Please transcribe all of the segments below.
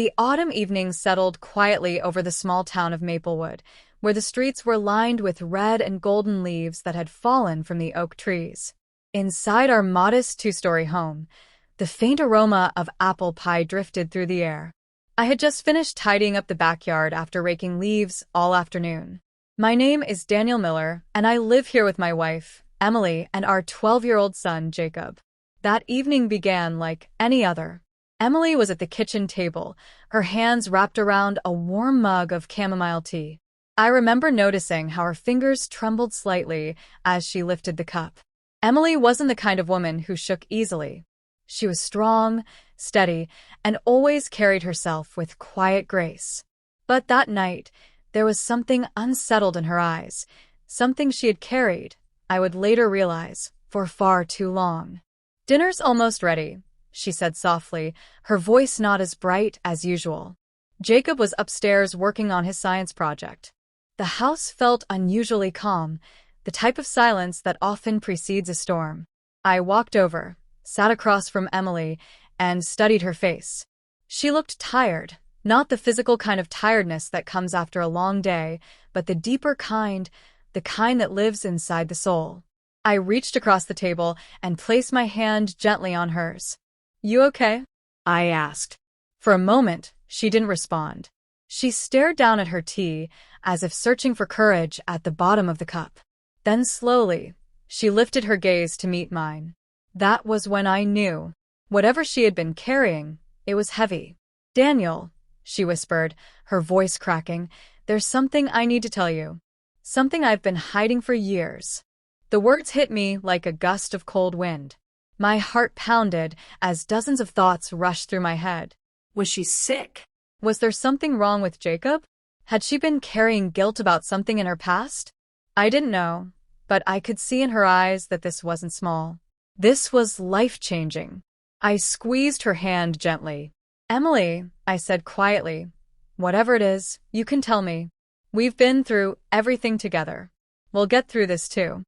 The autumn evening settled quietly over the small town of Maplewood, where the streets were lined with red and golden leaves that had fallen from the oak trees. Inside our modest two-story home, the faint aroma of apple pie drifted through the air. I had just finished tidying up the backyard after raking leaves all afternoon. My name is Daniel Miller, and I live here with my wife, Emily, and our 12-year-old son, Jacob. That evening began like any other. Emily was at the kitchen table, her hands wrapped around a warm mug of chamomile tea. I remember noticing how her fingers trembled slightly as she lifted the cup. Emily wasn't the kind of woman who shook easily. She was strong, steady, and always carried herself with quiet grace. But that night, there was something unsettled in her eyes, something she had carried, I would later realize, for far too long. "Dinner's almost ready," she said softly, her voice not as bright as usual. Jacob was upstairs working on his science project. The house felt unusually calm, the type of silence that often precedes a storm. I walked over, sat across from Emily, and studied her face. She looked tired, not the physical kind of tiredness that comes after a long day, but the deeper kind, the kind that lives inside the soul. I reached across the table and placed my hand gently on hers. "You okay?" I asked. For a moment, she didn't respond. She stared down at her tea, as if searching for courage at the bottom of the cup. Then slowly, she lifted her gaze to meet mine. That was when I knew. Whatever she had been carrying, it was heavy. "Daniel," she whispered, her voice cracking, "there's something I need to tell you. Something I've been hiding for years." The words hit me like a gust of cold wind. My heart pounded as dozens of thoughts rushed through my head. Was she sick? Was there something wrong with Jacob? Had she been carrying guilt about something in her past? I didn't know, but I could see in her eyes that this wasn't small. This was life-changing. I squeezed her hand gently. "Emily," I said quietly, "whatever it is, you can tell me. We've been through everything together. We'll get through this too."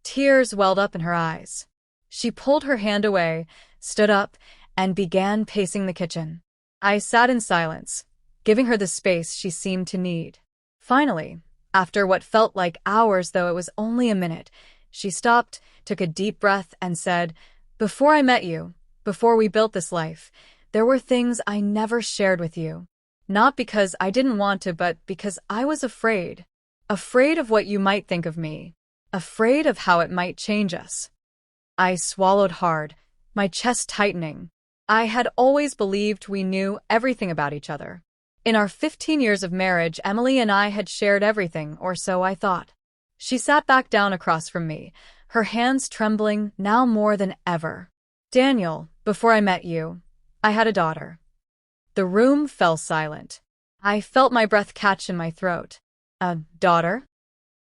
Tears welled up in her eyes. She pulled her hand away, stood up, and began pacing the kitchen. I sat in silence, giving her the space she seemed to need. Finally, after what felt like hours, though it was only a minute, she stopped, took a deep breath, and said, "Before I met you, before we built this life, there were things I never shared with you. Not because I didn't want to, but because I was afraid. Afraid of what you might think of me. Afraid of how it might change us." I swallowed hard, my chest tightening. I had always believed we knew everything about each other. In our 15 years of marriage, Emily and I had shared everything, or so I thought. She sat back down across from me, her hands trembling now more than ever. "Daniel, before I met you, I had a daughter." The room fell silent. I felt my breath catch in my throat. "A daughter?"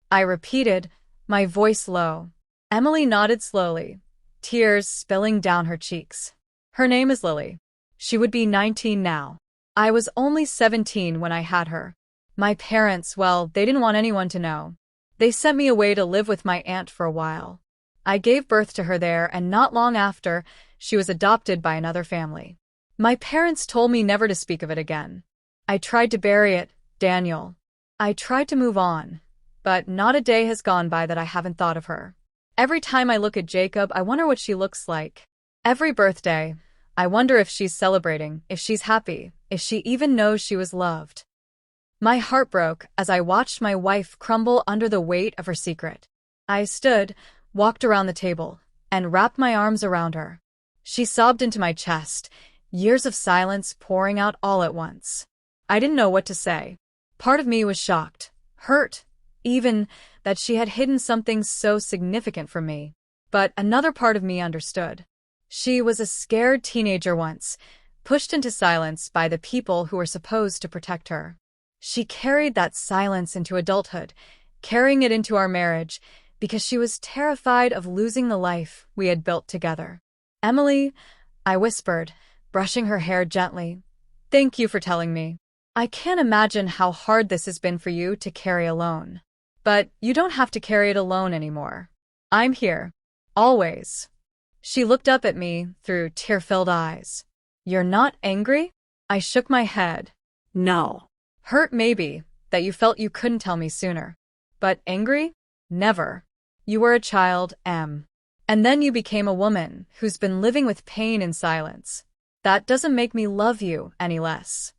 I repeated, my voice low. Emily nodded slowly, tears spilling down her cheeks. "Her name is Lily. She would be 19 now. I was only 17 when I had her. My parents, well, they didn't want anyone to know. They sent me away to live with my aunt for a while. I gave birth to her there, and not long after, she was adopted by another family. My parents told me never to speak of it again. I tried to bury it, Daniel. I tried to move on, but not a day has gone by that I haven't thought of her. Every time I look at Jacob, I wonder what she looks like. Every birthday, I wonder if she's celebrating, if she's happy, if she even knows she was loved." My heart broke as I watched my wife crumble under the weight of her secret. I stood, walked around the table, and wrapped my arms around her. She sobbed into my chest, years of silence pouring out all at once. I didn't know what to say. Part of me was shocked, hurt, even that she had hidden something so significant from me. But another part of me understood. She was a scared teenager once, pushed into silence by the people who were supposed to protect her. She carried that silence into adulthood, carrying it into our marriage, because she was terrified of losing the life we had built together. "Emily," I whispered, brushing her hair gently, "thank you for telling me. I can't imagine how hard this has been for you to carry alone. But you don't have to carry it alone anymore. I'm here. Always." She looked up at me through tear-filled eyes. "You're not angry?" I shook my head. No. Hurt maybe, that you felt you couldn't tell me sooner. But angry? Never. You were a child, Em. And then you became a woman who's been living with pain in silence. That doesn't make me love you any less.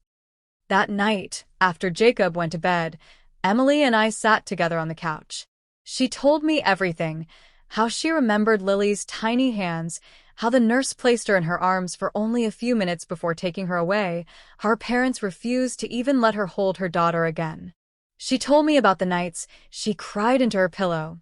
That night, after Jacob went to bed, Emily and I sat together on the couch. She told me everything, how she remembered Lily's tiny hands, how the nurse placed her in her arms for only a few minutes before taking her away, how her parents refused to even let her hold her daughter again. She told me about the nights she cried into her pillow,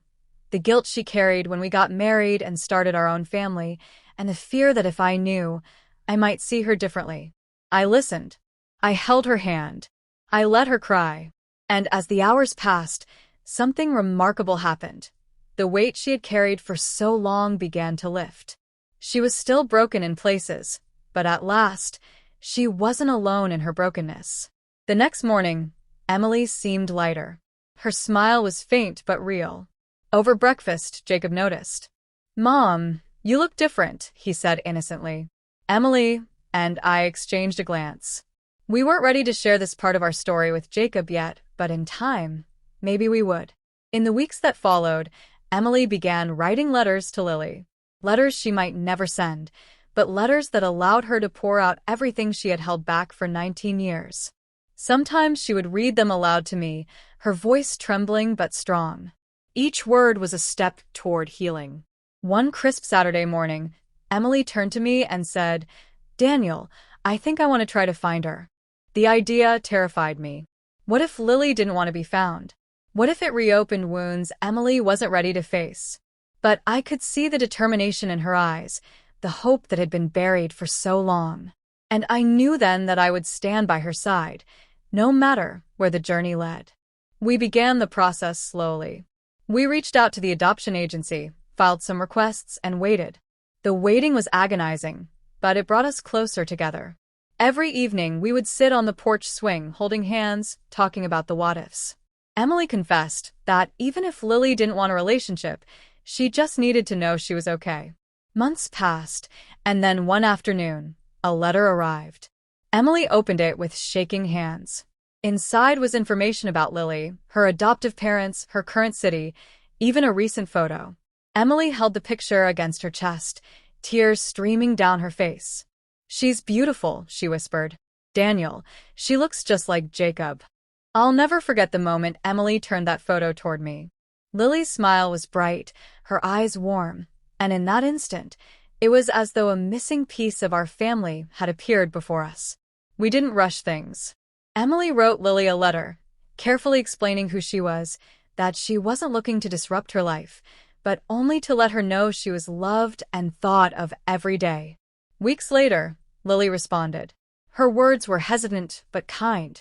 the guilt she carried when we got married and started our own family, and the fear that if I knew, I might see her differently. I listened. I held her hand. I let her cry. And as the hours passed, something remarkable happened. The weight she had carried for so long began to lift. She was still broken in places, but at last, she wasn't alone in her brokenness. The next morning, Emily seemed lighter. Her smile was faint but real. Over breakfast, Jacob noticed. "Mom, you look different," he said innocently. Emily and I exchanged a glance. We weren't ready to share this part of our story with Jacob yet, but in time, maybe we would. In the weeks that followed, Emily began writing letters to Lily. Letters she might never send, but letters that allowed her to pour out everything she had held back for 19 years. Sometimes she would read them aloud to me, her voice trembling but strong. Each word was a step toward healing. One crisp Saturday morning, Emily turned to me and said, "Daniel, I think I want to try to find her." The idea terrified me. What if Lily didn't want to be found? What if it reopened wounds Emily wasn't ready to face? But I could see the determination in her eyes, the hope that had been buried for so long. And I knew then that I would stand by her side, no matter where the journey led. We began the process slowly. We reached out to the adoption agency, filed some requests, and waited. The waiting was agonizing, but it brought us closer together. Every evening, we would sit on the porch swing, holding hands, talking about the what-ifs. Emily confessed that even if Lily didn't want a relationship, she just needed to know she was okay. Months passed, and then one afternoon, a letter arrived. Emily opened it with shaking hands. Inside was information about Lily, her adoptive parents, her current city, even a recent photo. Emily held the picture against her chest, tears streaming down her face. "She's beautiful," she whispered. "Daniel, she looks just like Jacob." I'll never forget the moment Emily turned that photo toward me. Lily's smile was bright, her eyes warm, and in that instant, it was as though a missing piece of our family had appeared before us. We didn't rush things. Emily wrote Lily a letter, carefully explaining who she was, that she wasn't looking to disrupt her life, but only to let her know she was loved and thought of every day. Weeks later, Lily responded. Her words were hesitant but kind.